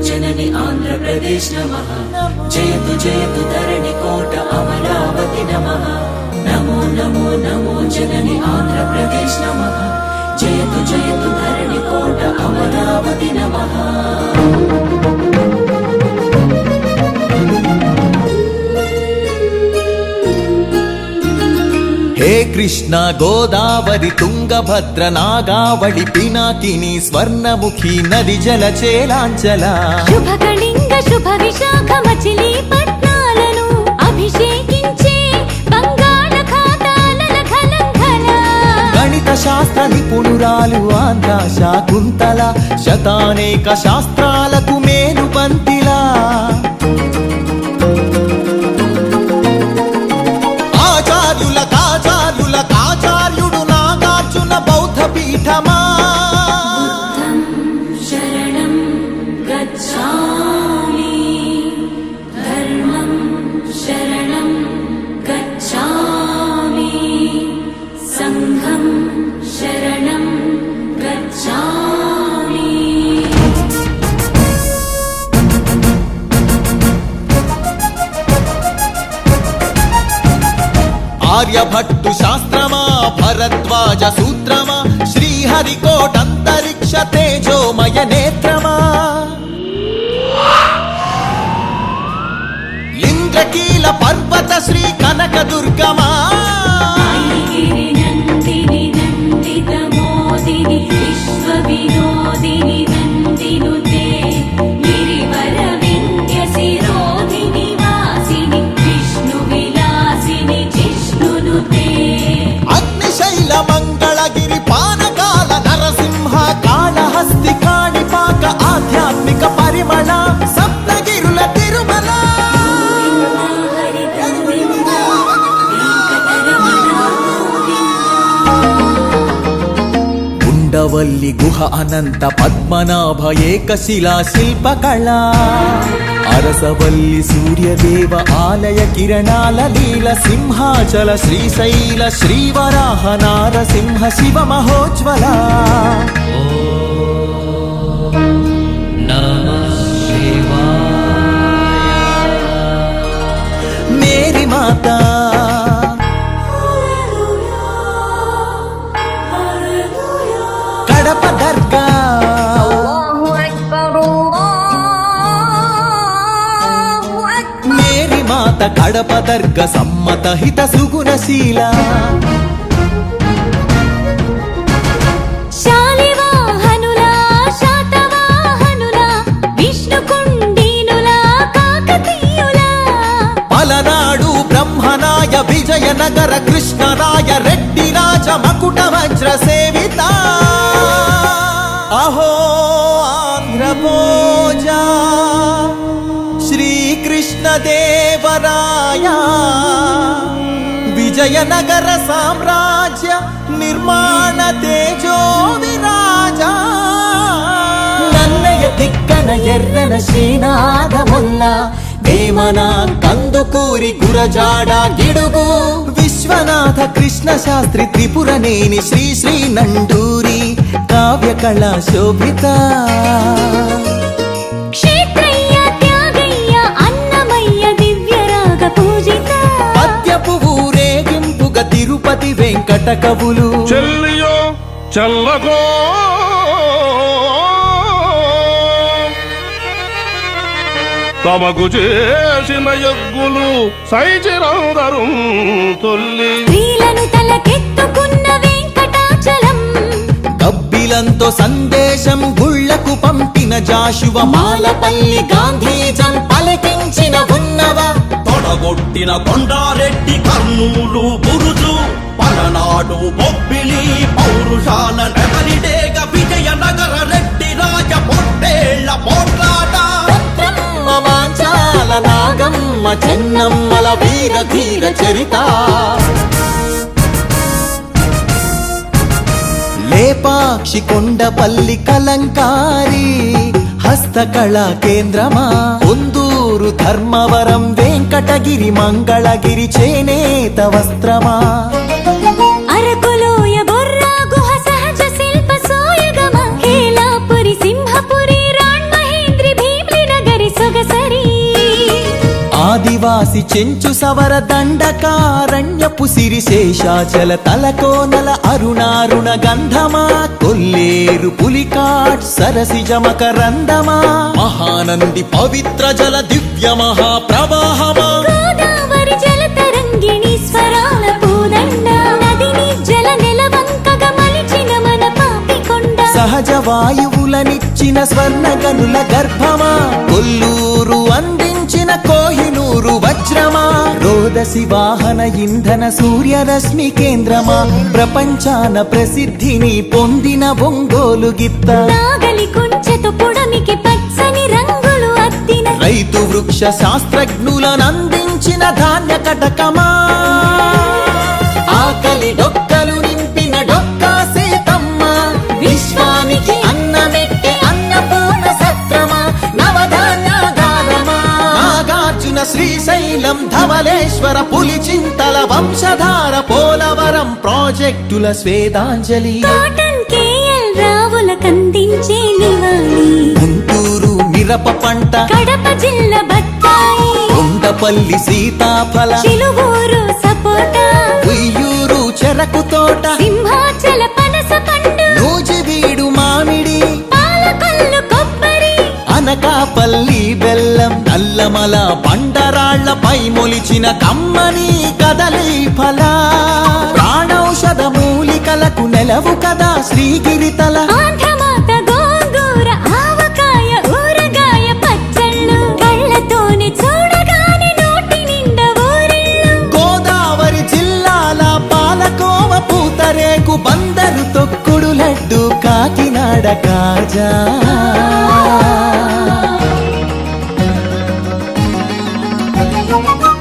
जननी आंध्र प्रदेश नमः। जयतु जयतु धरणि कोट अमरावती नमः। नमो नमो नमो जननी आंध्र प्रदेश नमः। जयतु जयतु धरणि कोट अमरावती नमः। हे कृष्ण गोदावरी तुंगभद्र नागावळि पिनाकिनी स्वर्णमुखी नदी जलचेलांचला शुभकलिंग शुभ विशाख मचिलीपट्नाలను అభిషేకించే బంగాళాఖాతాల ఖలంఖల గణిత శాస్త్ర నిపుణురాలు ఆంధ్ర శాకుంతల శతానేక శాస్త్రాలకు మేలు పంతిలా ఆచార్యుడు నాగార్జున బౌద్ధ పీఠమా శరణం గచ్ఛామి ధర్మం శరణం గచ్ఛామి సంఘం శరణం గచ్ఛామి ఆర్యభట్టు శాస్త్రమా భరద్వాజ సూత్రమా శ్రీహరికోటంతరిక్ష తేజోమయ నేత్రమా ఇంద్రకీల పర్వత శ్రీ కనక దుర్గమా నందిని నందిత మోదిని విశ్వ వినోదిని నందినుతే గిరివర వింధ్య శిరోధిని వాసిని విష్ణు విలాసిని జిష్ణునుతే అగ్నిశైల మంగళగిరి పానకాల నరసింహ కాళహస్తి కాణిపాక ఆధ్యాత్మిక పరిమళ సప్తగిరుల తిరుమల ఉండవల్లి గుహ అనంత పద్మనాభ ఏకశిలా శిల్పకళ అరసవల్లి సూర్యదేవ ఆలయ కిరణాల లీల సింహాచల శ్రీశైల శ్రీవరాహ నారసింహ శివ మహోజ్వల మేరీ మాతా కడప దర్గా మేరీ మాత కడప దర్గ సమ్మత హిత సుగుణశీల శాలివాహనులా శాతవాహనులా విష్ణుకుండినులా కాకతీయులా పలనాడు బ్రహ్మనాయ విజయనగర కృష్ణరాయ రెడ్డి రాజ మకుట వజ్ర సేవిత అహో ఆంధ్రభోజ శ్రీకృష్ణ దేవరాయ విజయనగర సామ్రాజ్య నిర్మాణ తేజో విరాజ నన్నయ తిక్కన ఎర్రన శ్రీనాథముల్ల వేమన కందుకూరి గురజాడ గిడుగు విశ్వనాథ కృష్ణ శాస్త్రి త్రిపురనేని శ్రీ శ్రీ నండూరి కావ్య కళా శోభిత క్షేత్రయ్య త్యాగయ్య అన్నమయ్య దివ్యరాగ పూజిత పద్యపు ఊరేగింపుగా తిరుపతి వెంకట కవులు చెల్లియో చల్లగో తమకు చేసిన యజ్ఞులు సైచిరందరు తొల్లి స్త్రీలను తలకెత్తుకున్న వెంకటాచలం కబ్బిలంతో సందేశం గుళ్లకు పంపిన జాషువ మాలపల్లి గాంధీజం పలికించిన ఉన్నవ తొడగొట్టిన కొండారెడ్డి కర్నూలు బురుజు పలనాడు బొబ్బిలి పౌరుషాల నెమలిడేగ విజయనగర రెడ్డి రాజ పొట్టేళ్ల పోట్లాట మాంచాల నాగమ్మ చెన్నమ్మల వీర ధీర చరిత లేపాక్షి కొండపల్లి కలంకారి హస్తకళా కేంద్రమా ఉందూరు ధర్మవరం వెంకటగిరి మంగళగిరి చేనేత వస్త్రమా అరకులోయ బొర్రా గుహ సహజ శిల్ప సోయగమ హేలాపురి సింహపురి రాణ్ మహేంద్రి భీమ్లి ఆదివాసి చెంచు సవర దండకారణ్యపు సిరి శేషాచల తలకోనల అరుణారుణ గంధమా కొల్లేరు పులికాట్ సరసిజ మకరందమా మహానంది పవిత్ర జల దివ్య మహాప్రవాహమా గోదావరి జల తరంగిణి స్వరాల పూదండ నదిని జల నెలవంకగా మలిచిన మన పాపికొండ సహజ వాయువులనిచ్చిన స్వర్ణ గనుల గర్భమా కొల్లూరు అందించిన కోహినూరు వజ్రమా రోదసి వాహన ఇంధన సూర్యరశ్మి కేంద్రమా ప్రపంచాన ప్రసిద్ధిని పొందిన ఒంగోలు గిత్త నాగలి కుంచెతో పొడమికి పచ్చని రంగులు అద్దిన రైతు వృక్ష శాస్త్రజ్ఞులనందించిన ధాన్య కటకమా ఆకలి డొక్కలు నింపిన డొక్కా సీతమ్మ విశ్వానికి అన్నమెట్టే అన్నపూర్ణ సత్రమా నవధాన్యాగారమా నాగార్జున శ్రీశైలం ధవలేశ్వర పులిచింతల వంశధార పోలవరం ప్రాజెక్టుల స్వేదాంజలి కాటన్ కేఎల్ రావుల కందించే నివాళి గుంటూరు మిరప పంట కడప జిల్లా బత్తాయి కొండపల్లి సీతాఫల చిలువూరు సపోటా ఉయ్యూరు చెరకు తోట సింహాచల పనస పండు నూజివీడు మామిడి పాలకొల్లు కొబ్బరి అనకాపల్లి బెల్లం నల్లమల బండరాళ్లపై మొలిచిన కమ్మని కదలి ఫల ప్రాణౌషధ మూలికలకు నెలవు కదా శ్రీగిరితల ఆంధ్రమాత గోంగూర ఆవకాయ ఊరగాయ పచ్చళ్ళు కళ్ళతోనే చూడగానే నోటి నిండా ఊరిళ్ళు గోదావరి జిల్లాల పాలకోవ పూతరేకు బందరు తొక్కుడు లడ్డు కాకినాడ కాజా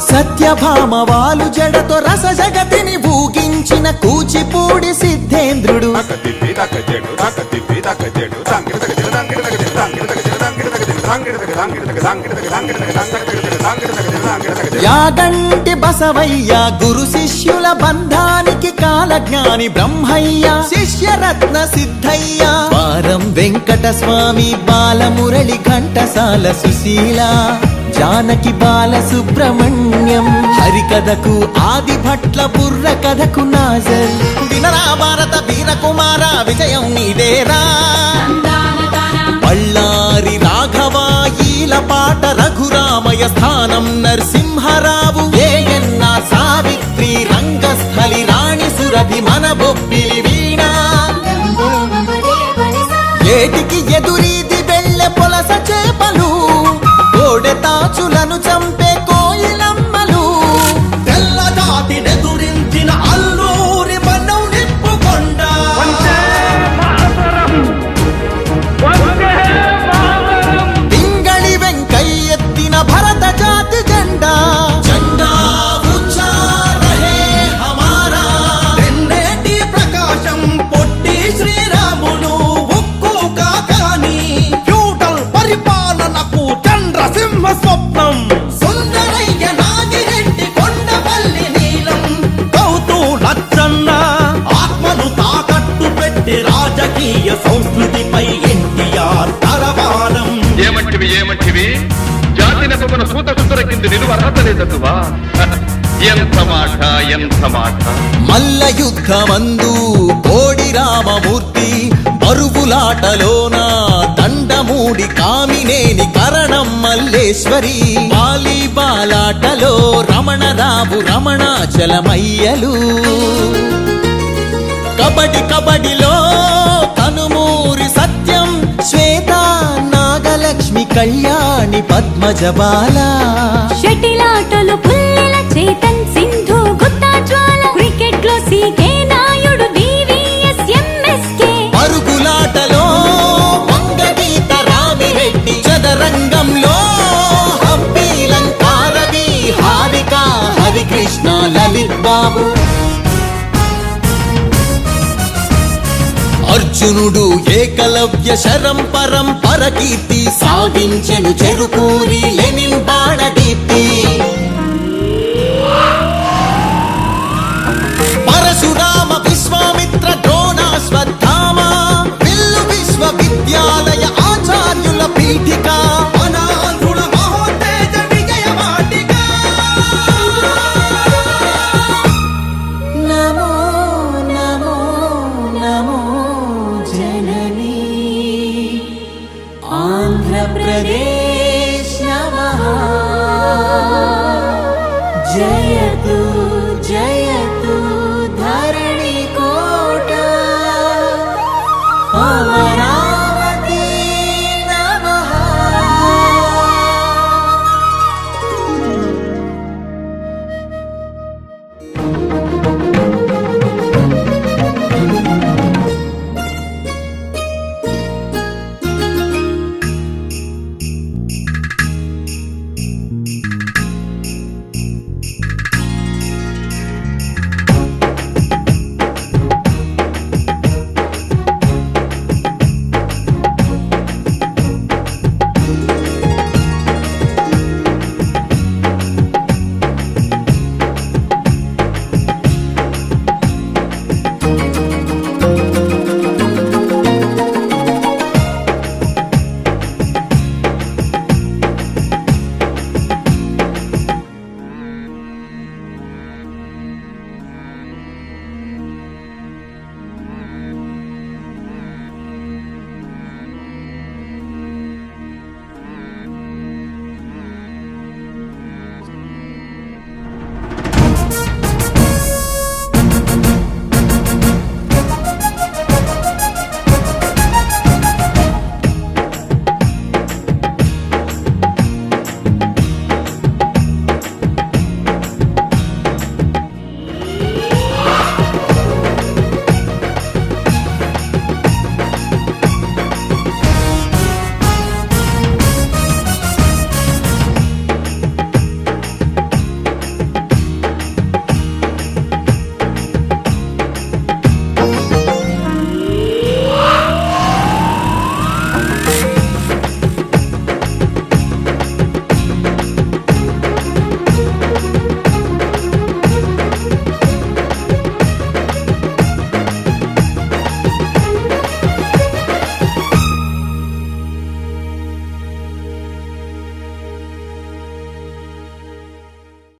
సత్యభామ వాలు జడతో రస జగతిని ఊగించిన కూచిపూడి సిద్ధేంద్రుడు యాగంటి బసవయ్య గురు శిష్యుల బంధానికి కాలజ్ఞాని బ్రహ్మయ్య శిష్యరత్న సిద్ధయ్య వారం వెంకట స్వామి బాలమురళి ఘంటసాల సుశీల జానకి బాల సుబ్రహ్మణ్యం హరికథకు ఆది భట్ల బుర్ర కథకు నాజర్ వినరా భారత వీరకుమార విజయం నీదేరా బళ్ళారి రాఘవ ఈలపాట రఘురామయ స్థానం నరసింహరావు ఏయన్న సావిత్రి రంగస్థలి రాణి సురభి మన బొబ్బిలి వీణ ఏటికి ఎదురీది వెళ్ళె పొలస చేపలు కోడె తాచులను చంపే కోయిలమ్మలు తెల్ల జాతి నెదురించిన అల్లూరి మనం నిప్పుకొండ పింగళి వెంకయ్యెత్తిన భరత జాతి జెండా జెండా ఊంచా రహే హమారా తెన్నేటి ప్రకాశం పొట్టి శ్రీరాములు ఉక్కు కాకాని ఫ్యూడల్ పరిపాలనకు చంద్రసింహ స్వప్నం సుందరయ్య నాగిరెడ్డి కొండపల్లి నీలం గౌతు లచ్చన్న ఆత్మను తాకట్టు పెట్టి రాజకీయ సంస్కృతిపై ఎన్టీఆర్ తరవాలం ఏమంటివి జాతి నెపమున సూత సుందర కింది నిలువ అర్హత లేదటువా ఎంత మాట మల్ల యుద్ధమందు కోడి రామమూర్తి బరువులాటలోన దండమూడి కామినేని కరణం మల్లేశ్వరి వాలీబాలాటలో రమణరావు రమణాచలమయ్యలు కబడిలో కనుమూరి సత్యం శ్వేత నాగలక్ష్మి కళ్యాణి పద్మజబాల షటిలాటలు పుల్లెల చేతన్ సింధు గుత్తా జ్వాల క్రికెట్ లో సీకే నాయుడు వివిఎస్ ఎంఎస్కే పరుగులాటలో వంగగీత రామిరెడ్డి చదరంగంలో హంపి లంకారవి హారిక హరికృష్ణ లలిత్ బాబు అర్జునుడు ఏకలవ్య శరం పరంపర కీర్తి సాగించెను చెరుకూరి లెనిన్ బాణదీప్తి పరశురామ విశ్వామిత్ర ద్రోణాశ్వత్థామ విల్లు విశ్వవిద్యాలయ ఆచార్యుల పీఠిక అనాథుల మహోత్తేజ విజయ వాటిక జయతు జయ